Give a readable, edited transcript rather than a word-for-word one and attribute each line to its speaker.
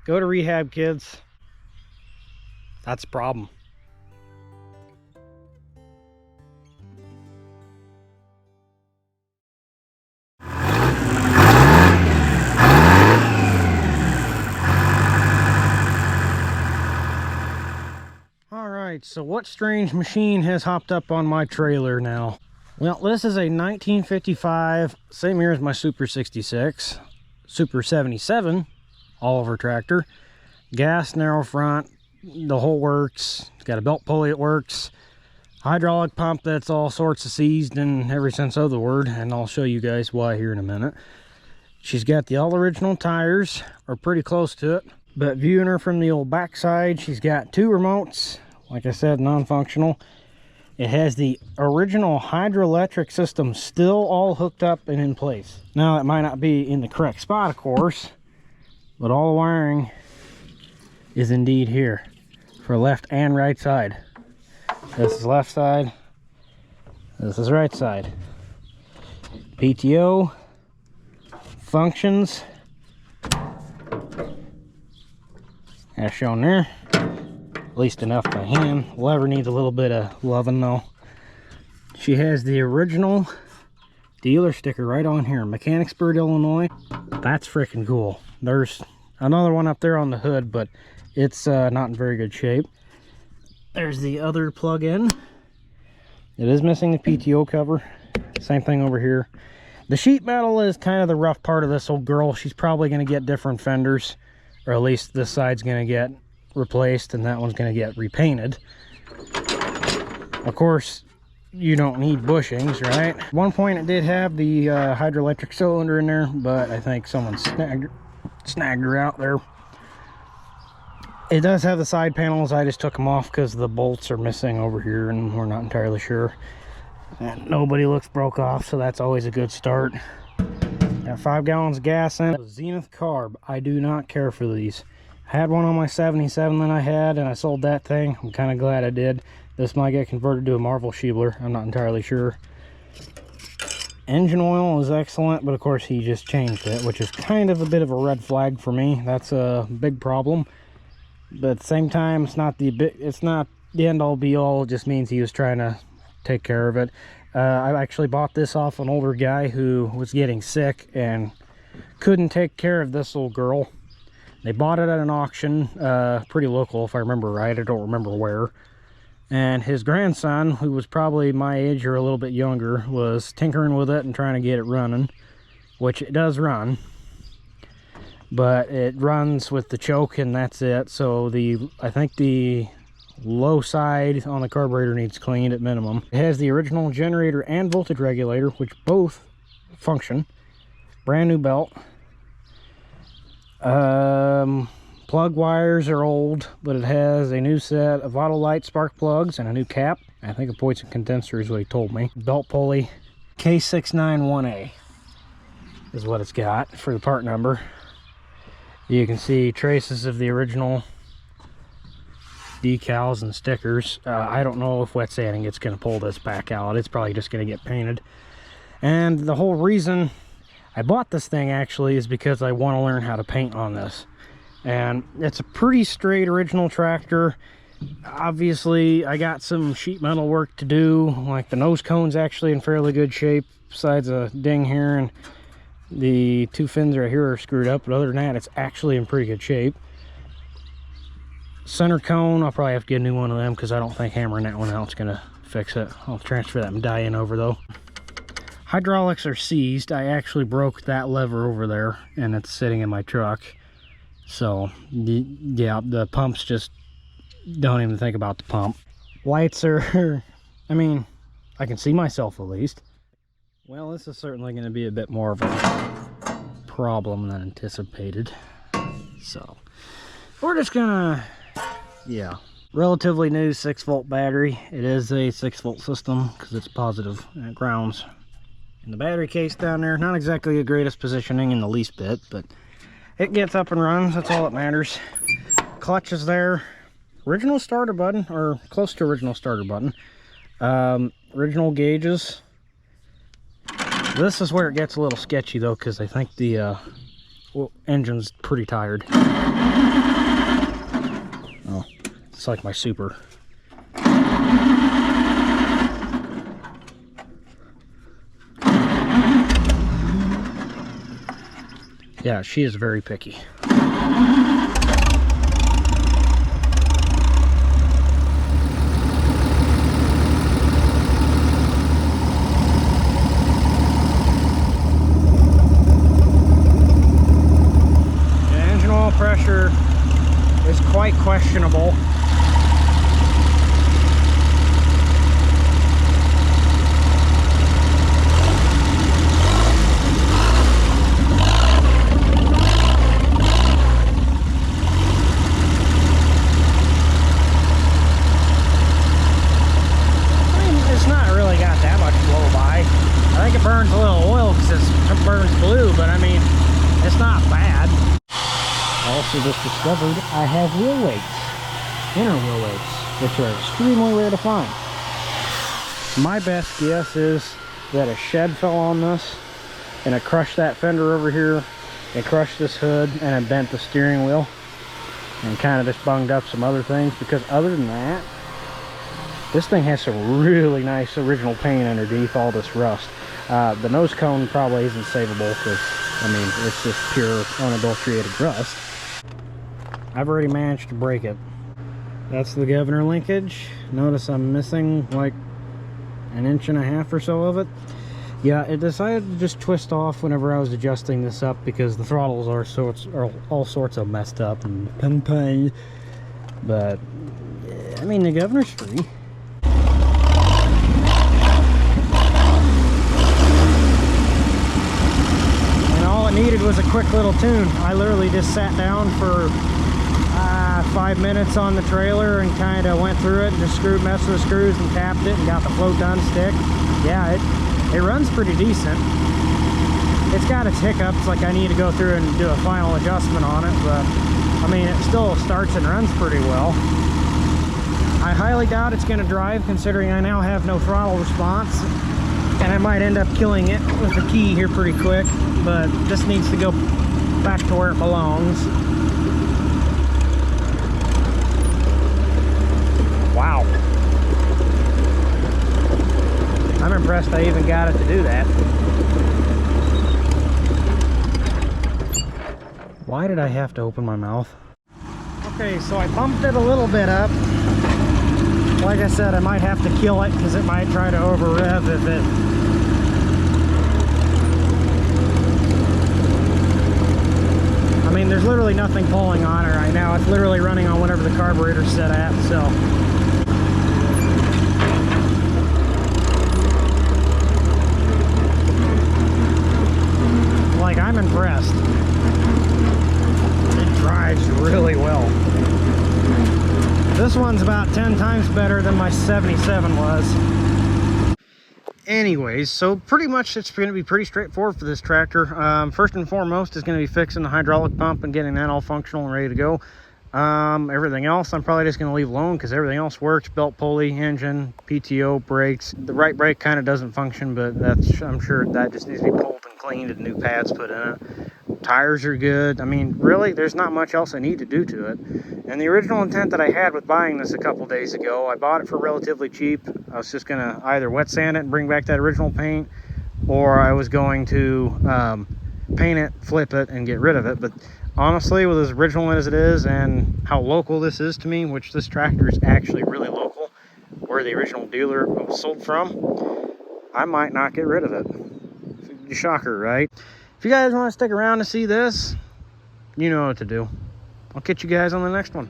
Speaker 1: Go to rehab, kids. That's a problem. Alright, so what strange machine has hopped up on my trailer now? Well, this is a 1955, same year as my Super 66, Super 77 all-over tractor. Gas, narrow front, the whole works. It's got a belt pulley, it works. Hydraulic pump that's all sorts of seized in every sense of the word, and I'll show you guys why here in a minute. She's got the all original tires, or pretty close to it, but viewing her from the old backside, she's got 2 remotes, like I said, non-functional. It has the original hydra-lectric system still all hooked up and in place. Now, it might not be in the correct spot, of course, but all the wiring is indeed here for left and right side. This is left side, this is right side. PTO, functions, as shown there, at least enough by hand. Lever needs a little bit of loving though. She has the original dealer sticker right on here, Mechanicsburg, Illinois. That's freaking cool. There's another one up there on the hood, but it's not in very good shape. There's the other plug-in. It is missing the PTO cover. Same thing over here. The sheet metal is kind of the rough part of this old girl. She's probably going to get different fenders, or at least this side's going to get replaced and that one's going to get repainted. Of course, you don't need bushings, right? At one point it did have the hydra-lectric cylinder in there, but I think someone snagged her out there. It does have the side panels. I just took them off because the bolts are missing over here and we're not entirely sure. And nobody looks broke off, so that's always a good start. Got 5 gallons of gas in it. Zenith carb. I do not care for these. I had one on my 77 that I had, and I sold that thing. I'm kind of glad I did. This might get converted to a Marvel Schiebler. I'm not entirely sure. Engine oil is excellent, but of course he just changed it, which is kind of a bit of a red flag for me. That's a big problem. But at the same time, it's not the end all be all. It just means he was trying to take care of it. I actually bought this off an older guy who was getting sick and couldn't take care of this little girl. They bought it at an auction, pretty local if I remember right. I don't remember where. And his grandson, who was probably my age or a little bit younger, was tinkering with it and trying to get it running, which it does run. But it runs with the choke and that's it. So I think the low side on the carburetor needs cleaned at minimum. It has the original generator and voltage regulator, which both function. Brand new belt. Plug wires are old, but it has a new set of auto light spark plugs and a new cap. I think a Poison condenser is what he told me. Belt pulley K691A is what it's got for the part number. You can see traces of the original decals and stickers. I don't know if wet sanding it's going to pull this back out. It's probably just going to get painted. And the whole reason I bought this thing actually is because I want to learn how to paint on this. And it's a pretty straight original tractor. Obviously I got some sheet metal work to do, like the nose cone's actually in fairly good shape besides a ding here, and the 2 fins right here are screwed up, but other than that it's actually in pretty good shape. Center cone, I'll probably have to get a new one of them because I don't think hammering that one out is gonna fix it. I'll transfer that medallion over though. Hydraulics are seized. I actually broke that lever over there and it's sitting in my truck. So yeah, the pumps just don't even think about the pump. Lights are, I mean, I can see myself at least. Well, this is certainly going to be a bit more of a problem than anticipated. So we're just gonna, yeah. Relatively new 6-volt battery. It is a 6-volt system because it's positive and it grounds in the battery case down there. Not exactly the greatest positioning in the least bit, but it gets up and runs. That's all that matters. Clutch is there. Original starter button, or close to original starter button. Original gauges. This is where it gets a little sketchy though, because I think the well, engine's pretty tired. Oh, it's like my Super. Yeah, she is very picky. Pressure is quite questionable. I mean, it's not really got that much blow by. I think it burns a little oil because it burns blue, but I mean, it's not bad. Also just discovered I have wheel weights, inner wheel weights, which are extremely rare to find. My best guess is that a shed fell on this and it crushed that fender over here, it crushed this hood, and it bent the steering wheel and kind of just bunged up some other things, because other than that, this thing has some really nice original paint underneath all this rust. The nose cone probably isn't savable because, I mean, it's just pure unadulterated rust. I've already managed to break it. That's the governor linkage. Notice I'm missing like 1.5 inches or so of it. Yeah, it decided to just twist off whenever I was adjusting this up because the throttles are all sorts of messed up and pain. But I mean, the governor's free. And all it needed was a quick little tune. I literally just sat down for 5 minutes on the trailer and kind of went through it and just messed with the screws and tapped it and got the float gun stick. Yeah, it runs pretty decent. It's got its hiccups, like I need to go through and do a final adjustment on it, but I mean, it still starts and runs pretty well. I highly doubt it's going to drive, considering I now have no throttle response, and I might end up killing it with the key here pretty quick, but this needs to go back to where it belongs. Wow. I'm impressed I even got it to do that. Why did I have to open my mouth? Okay, so I bumped it a little bit up. Like I said, I might have to kill it because it might try to over rev if it... I mean, there's literally nothing pulling on it right now. It's literally running on whatever the carburetor's set at, so... Like, I'm impressed. It drives really well. This one's about 10 times better than my 77 was. Anyways, so pretty much it's going to be pretty straightforward for this tractor. First and foremost is going to be fixing the hydraulic pump and getting that all functional and ready to go. Everything else I'm probably just going to leave alone because everything else works. Belt pulley, engine, PTO, brakes. The right brake kind of doesn't function, but I'm sure that just needs to be pulled and cleaned and new pads put in it. Tires are good. I mean, really, there's not much else I need to do to it. And the original intent that I had with buying this a couple days ago, I bought it for relatively cheap. I was just going to either wet sand it and bring back that original paint, or I was going to paint it, flip it, and get rid of it. But honestly, with as original as it is and how local this is to me, which this tractor is actually really local, where the original dealer was sold from, I might not get rid of it. Shocker, right? If you guys want to stick around to see this, you know what to do. I'll catch you guys on the next one.